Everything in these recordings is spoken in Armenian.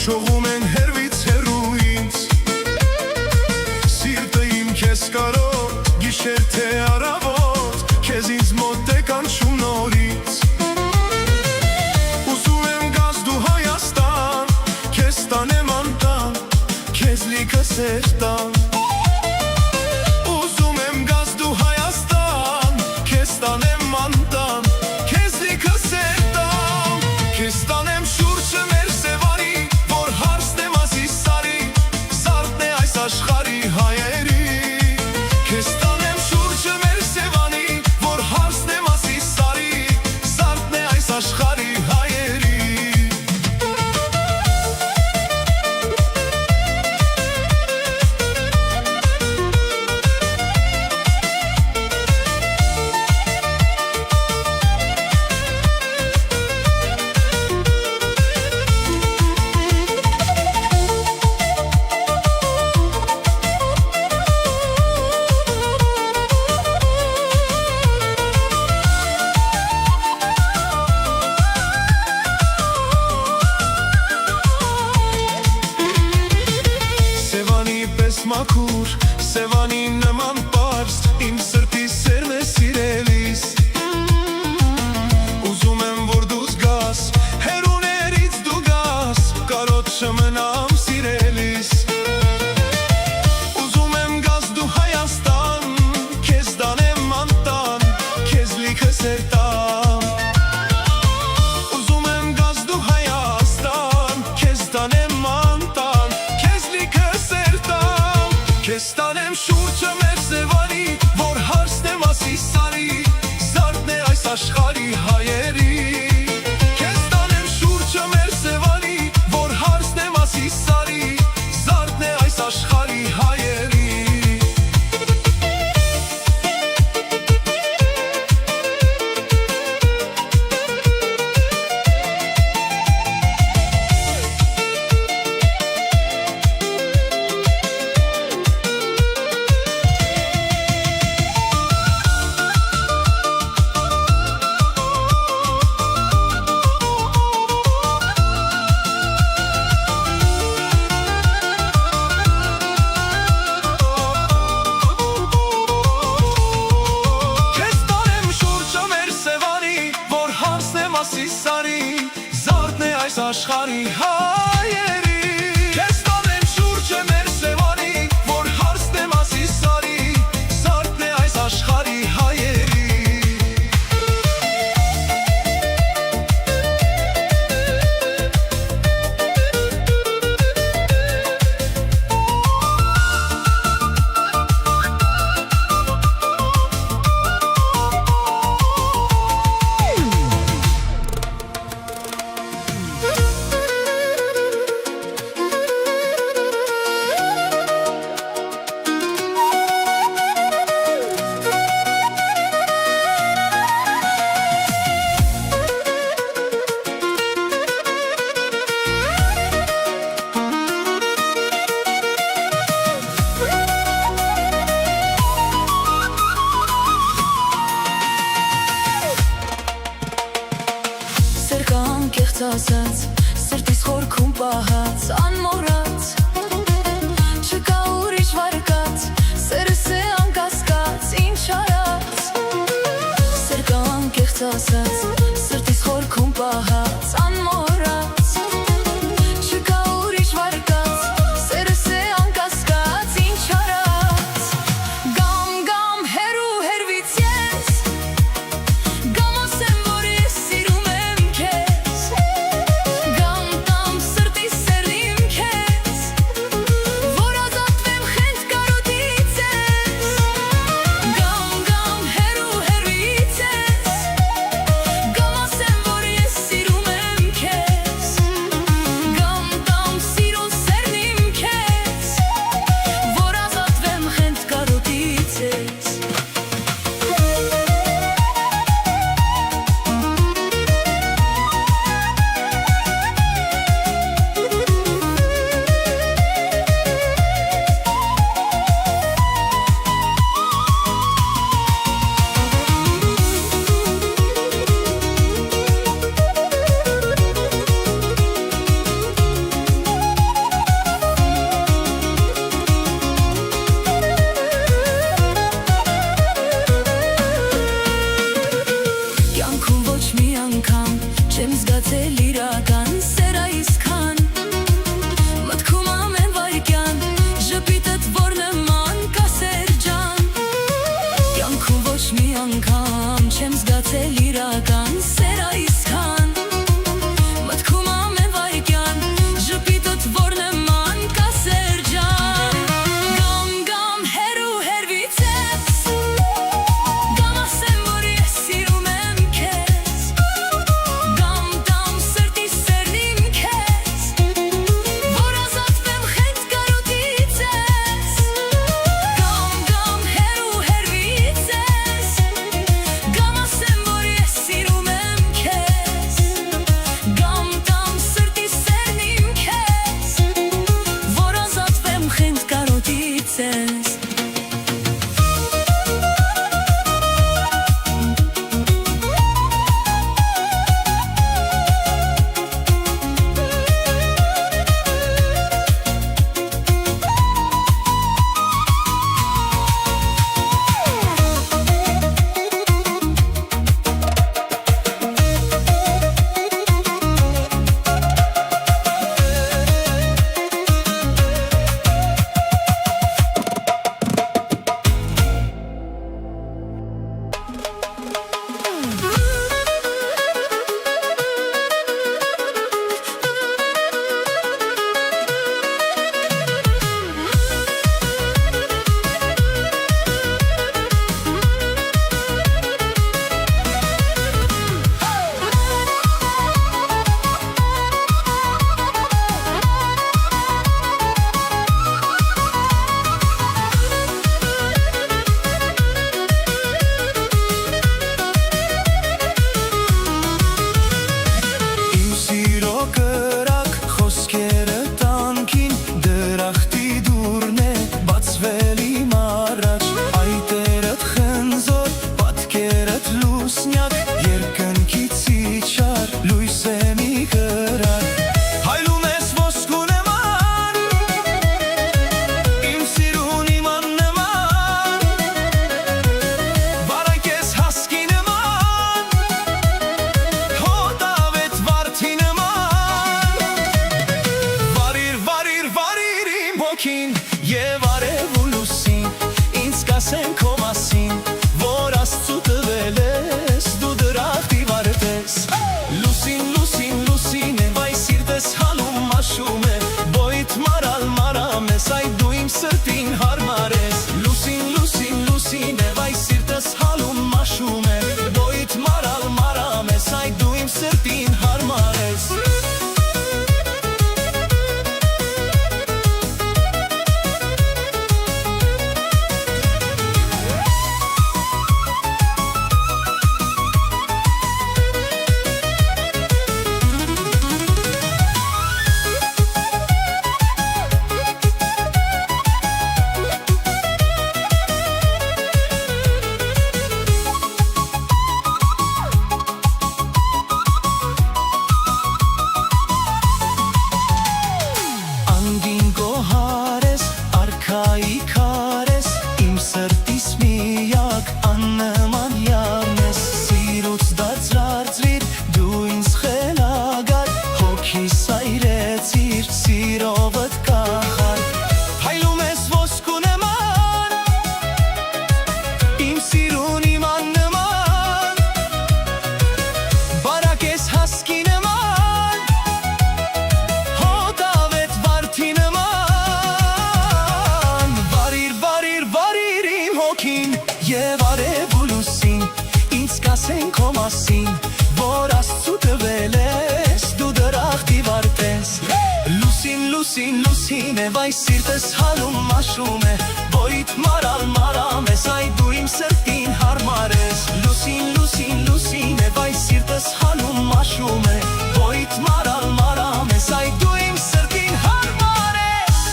Հիշողում են հերվից հեռու ինձ, սիրտը իմ քեզ կարոտ, գիշեր թե առավոտ, քեզ ինձ մոտ է կանչում նորից։ Ուզում եմ գաս դու Հայաստան, քեզ տանեմ անտան, քեզ լիքը սեր տան։ Ուզում եմ գաս դու Հայաստան, քեզ տանեմ անտան, քեզ լիքը սեր տան։ Քեզ տանեմ շուրջը մեր Սևանի, որ հարցնեմ ասի սարի, զարդն է այս աշխարհի հայերի։ Քեզ տանեմ շուրջը մեր Սևանի, որ հարցնեմ ասի սարի, զարդն է այս աշխարհի հայերի։ Մաքուր, Սևանի նման պարզ, իմ սրտի սերն է սիրելիս։ Ուզում եմ, որ դու զգաս, հերուներից դու գաս, կարոտ չմնամ սիրելիս։ Ուզում եմ գաս դու Հայաստան, քեզ տանեմ անտան, քեզ լիքը սեր տամ։ Ուզում եմ գաս դու Հայաստան, քեզ տանեմ անտան, քեզ լիքը սեր տամ։ Քեզ տանեմ շուրջը մեր Սևանի, որ հարցնեմ ասի սարի, զարդն է այս աշխարհի հայերի։ Քեզ տանեմ շուրջը մեր Սևանի, որ հարցնեմ ասի սարի, զարդն է այս աշխարհի հայերի։ հոգին և արև ու լուսին ինձ կասեն քո մասին, որ Աստծու տվել ես, դու դրախտ իվարդես։ Լուսին, լուսին, լուսին է, վայ սիրտս հանում մաշում է, բոյդ մարալ մարամ ես, այ դու իմ սրտին հարմար ես։ Լուսին, լուսին, լուսին է, վայ սիրտս հանում մաշում է, բոյդ մարալ մարամ ես, այ դու իմ սրտին հարմար ես։ Անգին գոհար ես, արքայի քար ես, իմ սրտիս միակ աննման յավն ես, սիրուց դարձրիր, դու ինձ խելագար, հոգիս այրեցիր, սիրովդ կախար, փայլում ես ոսկու նման, իմ սիրուն իմ աննման, բարակ ես հասկի նման, հոտավետ վարդի նման, վարիր իմ հոգին և արև ու լուսին, ինձ կասեն քո մասին, որ Աստծու տվել ես, դու դրախտ իվարդես։ Լուսին, լուսին, լուսին է, վայ սիրտս հանում մաշում է, բոյդ մարալ մարամ ես, այ դու իմ սրտին հարմար ես։ Լուսին, լուսին, լուսին է, վայ սիրտս հանում մաշում է, բոյդ մարալ մարամ ես, այ դու իմ սրտին հարմար ես։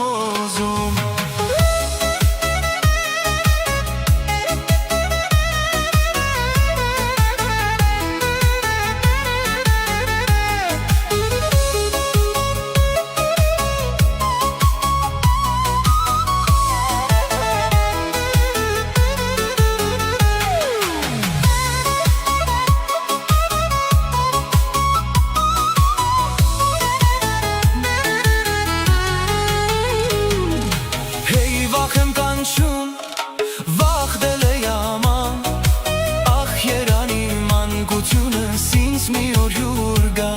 ուզում Վախ եմ կանչում, վախդել է yaman Ախ երանի մանկությունս ինձ մի օր յուր գա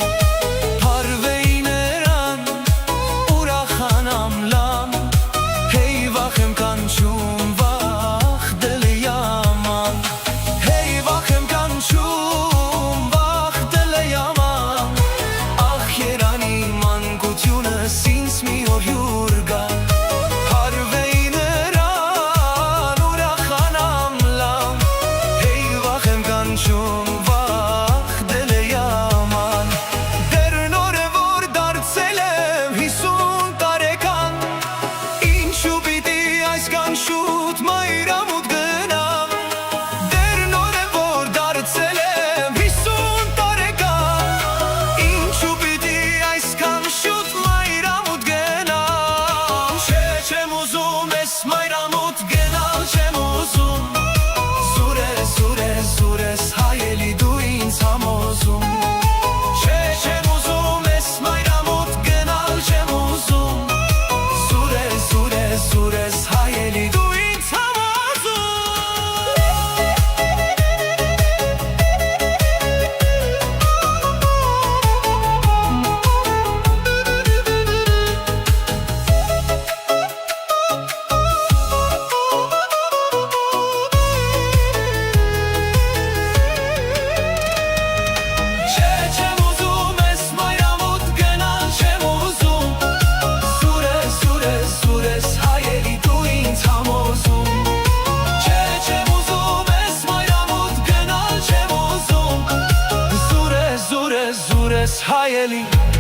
Հարվեի նրան, ուրախանամ լամ Հեյ վախ եմ կանչում, վախդել է yaman Հեյ վախ եմ կանչում, վախդել է yaman Ախ երանի մանկությունս ինձ մի օր յուր գա Շուտ մայրամուտ գնամ Դեր նոր է որ դարձել եմ 50 տարեկան Ինչու պիտի այսքան շուտ մայրամուտ գնամ Չէ չեմ ուզում ես մայրամուտ գնալ չեմ ուզում Զուր ես հայելի դու ինձ համոզում Չէ չեմ ուզում ես մայրամուտ գնալ չեմ ուզում Զուր ես հայելի դու Հայելի